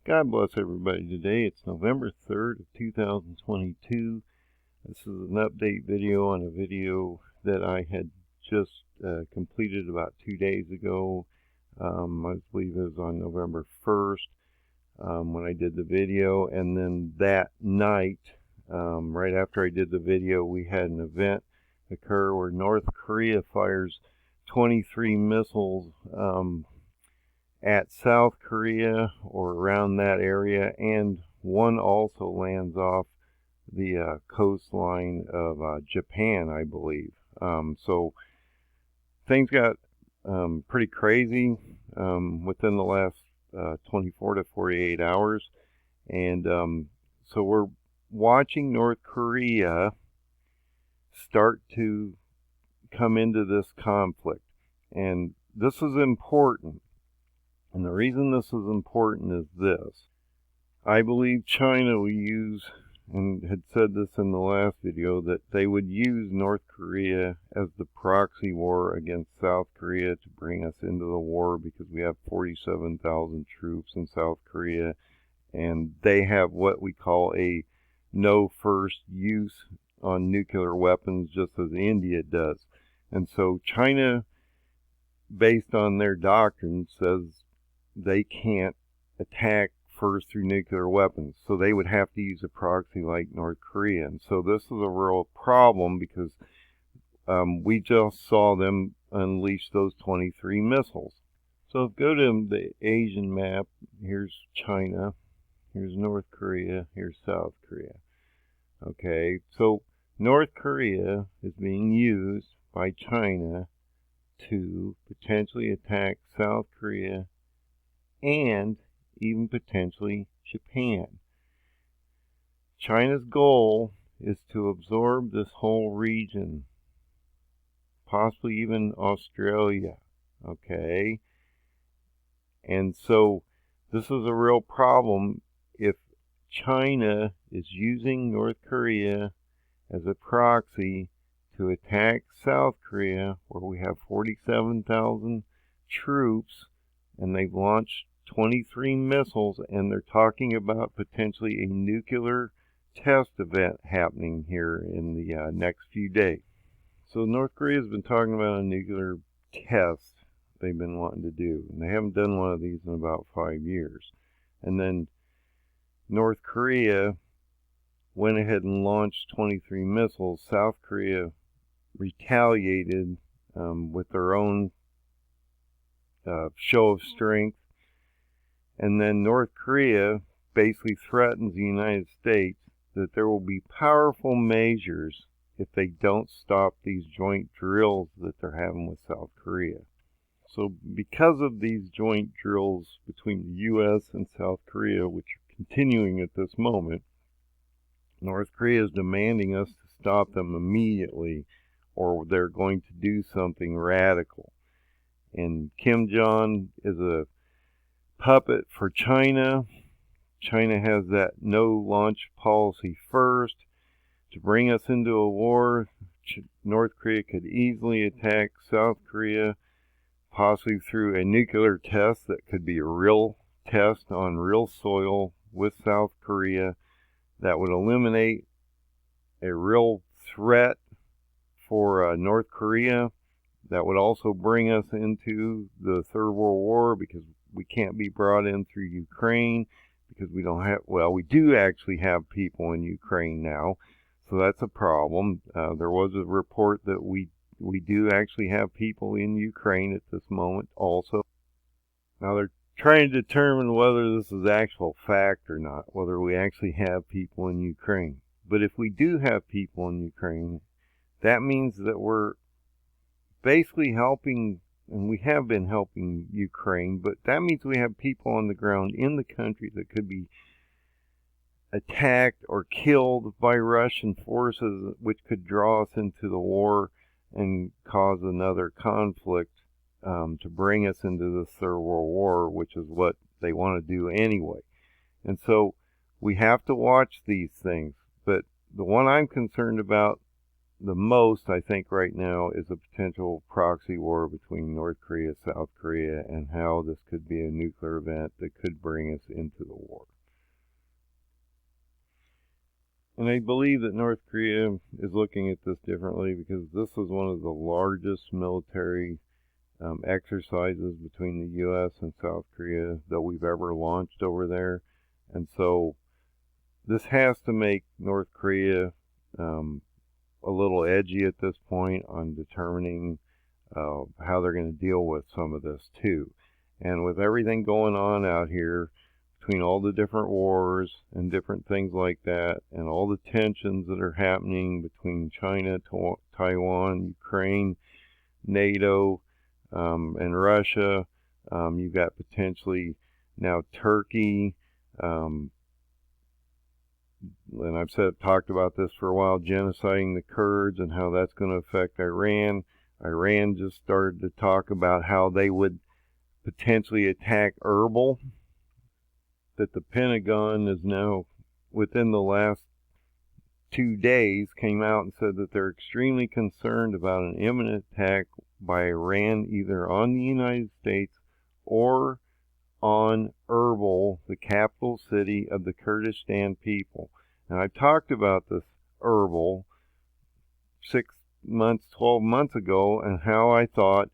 God bless everybody today. It's November 3rd of 2022. This is an update video on a video that I had just completed about 2 days ago. I believe it was on November 1st when I did the video. And then that night, right after I did the video, we had an event occur where North Korea fires 23 missiles at South Korea or around that area, and one also lands off the coastline of Japan, I believe. So things got pretty crazy within the last 24 to 48 hours, and so we're watching North Korea start to come into this conflict, and this is important. And the reason this is important is this. I believe China will use, and had said this in the last video, that they would use North Korea as the proxy war against South Korea to bring us into the war, because we have 47,000 troops in South Korea, and they have what we call a no first use on nuclear weapons, just as India does. And so China, based on their doctrine, says they can't attack first through nuclear weapons, so they would have to use a proxy like North Korea. And so this is a real problem, because we just saw them unleash those 23 missiles. So go to the Asian map. Here's China, here's North Korea, here's South Korea. Okay, so North Korea is being used by China to potentially attack South Korea and even potentially Japan. China's goal is to absorb this whole region, possibly even Australia, okay? And so this is a real problem if China is using North Korea as a proxy to attack South Korea, where we have 47,000 troops, and they've launched 23 missiles, and they're talking about potentially a nuclear test event happening here in the next few days. So North Korea has been talking about a nuclear test they've been wanting to do, and they haven't done one of these in about 5 years. And then North Korea went ahead and launched 23 missiles. South Korea retaliated with their own show of strength. And then North Korea basically threatens the United States that there will be powerful measures if they don't stop these joint drills that they're having with South Korea. So because of these joint drills between the U.S. and South Korea, which are continuing at this moment, North Korea is demanding us to stop them immediately, or they're going to do something radical. And Kim Jong-un is a puppet for China. China has that no launch policy first to bring us into a war. North Korea could easily attack South Korea, possibly through a nuclear test that could be a real test on real soil with South Korea. That would eliminate a real threat for North Korea. That would also bring us into the Third World War, because we can't be brought in through Ukraine, because we don't have, well, we do actually have people in Ukraine now, so that's a problem. There was a report that we do actually have people in Ukraine at this moment also. Now they're trying to determine whether this is actual fact or not, whether we actually have people in Ukraine. But if we do have people in Ukraine, that means that we're basically helping, and we have been helping Ukraine, but that means we have people on the ground in the country that could be attacked or killed by Russian forces, which could draw us into the war and cause another conflict to bring us into the Third World War, which is what they want to do anyway. And so we have to watch these things. But the one I'm concerned about the most, I think, right now is a potential proxy war between North Korea, South Korea, and how this could be a nuclear event that could bring us into the war. And I believe that North Korea is looking at this differently because this is one of the largest military exercises between the U.S. and South Korea that we've ever launched over there. And so this has to make North Korea a little edgy at this point on determining how they're going to deal with some of this too. And with everything going on out here, between all the different wars and different things like that, and all the tensions that are happening between China, Taiwan, Ukraine, NATO, and Russia, you've got potentially now Turkey, and I've talked about this for a while, genociding the Kurds and how that's going to affect Iran. Iran just started to talk about how they would potentially attack Erbil, that the Pentagon is now, within the last 2 days, came out and said that they're extremely concerned about an imminent attack by Iran either on the United States or on Erbil, the capital city of the Kurdistan people. And I talked about this Erbil 6 months, 12 months ago, and how I thought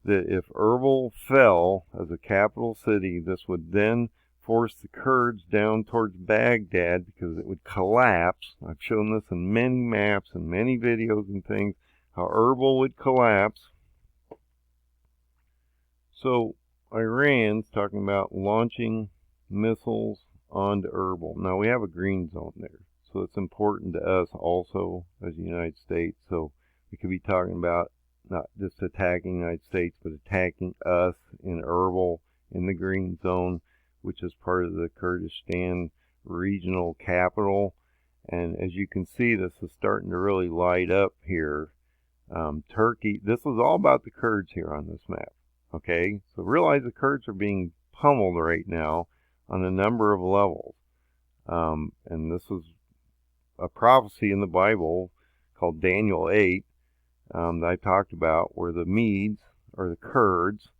that if Erbil fell as a capital city, this would then force the Kurds down towards Baghdad because it would collapse. I've shown this in many maps and many videos and things, how Erbil would collapse. So Iran's talking about launching missiles onto Erbil. Now we have a green zone there, so it's important to us also as the United States. So we could be talking about not just attacking the United States, but attacking us in Erbil in the green zone, which is part of the Kurdistan regional capital. And as you can see, this is starting to really light up here. Turkey, this is all about the Kurds here on this map. Okay, so realize the Kurds are being pummeled right now on a number of levels. And this is a prophecy in the Bible called Daniel 8 that I talked about, where the Medes, or the Kurds,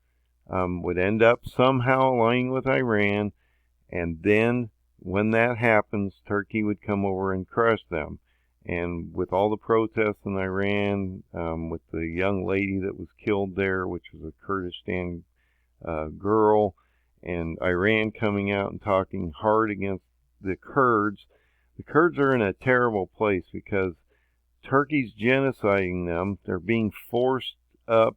would end up somehow aligning with Iran, and then when that happens, Turkey would come over and crush them. And with all the protests in Iran, with the young lady that was killed there, which was a Kurdistan girl, and Iran coming out and talking hard against the Kurds are in a terrible place because Turkey's genociding them. They're being forced up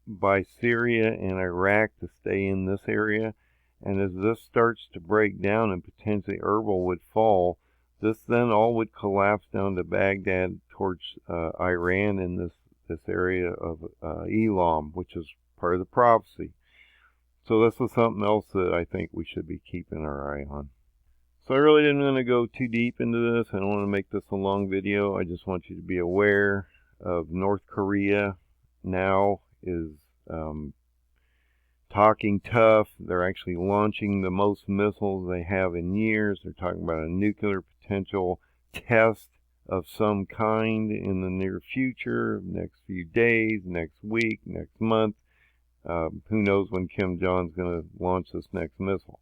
by Syria and Iraq to stay in this area. And as this starts to break down and potentially Erbil would fall, this then all would collapse down to Baghdad towards Iran in this area of Elam, which is part of the prophecy. So this is something else that I think we should be keeping our eye on. So I really didn't want to go too deep into this. I don't want to make this a long video. I just want you to be aware of North Korea now is talking tough. They're actually launching the most missiles they have in years. They're talking about a nuclear potential test of some kind in the near future, next few days, next week, next month. Who knows when Kim Jong-un's going to launch this next missile.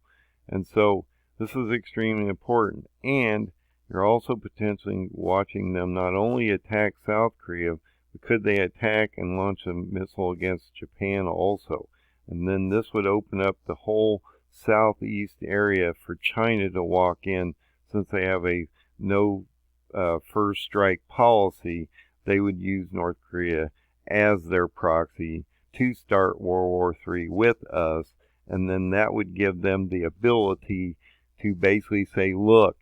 And so this is extremely important. And you're also potentially watching them not only attack South Korea, but could they attack and launch a missile against Japan also? And then this would open up the whole southeast area for China to walk in. Since they have a no first strike policy, they would use North Korea as their proxy to start World War III with us. And then that would give them the ability to basically say, look,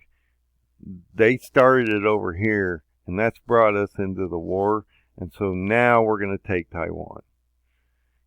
they started it over here, and that's brought us into the war. And so now we're going to take Taiwan.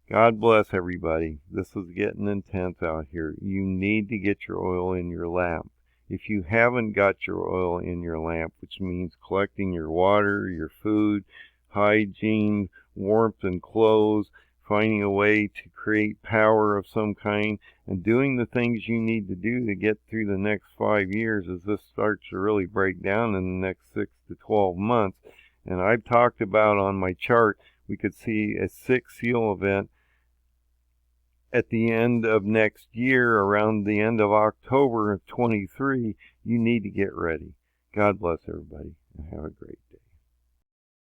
God bless everybody. This is getting intense out here. You need to get your oil in your lamp. If you haven't got your oil in your lamp, which means collecting your water, your food, hygiene, warmth and clothes, finding a way to create power of some kind, and doing the things you need to do to get through the next 5 years as this starts to really break down in the next 6 to 12 months, And I've talked about on my chart, we could see a 6 seal event at the end of next year, around the end of October of 23. You need to get ready. God bless everybody, and have a great day.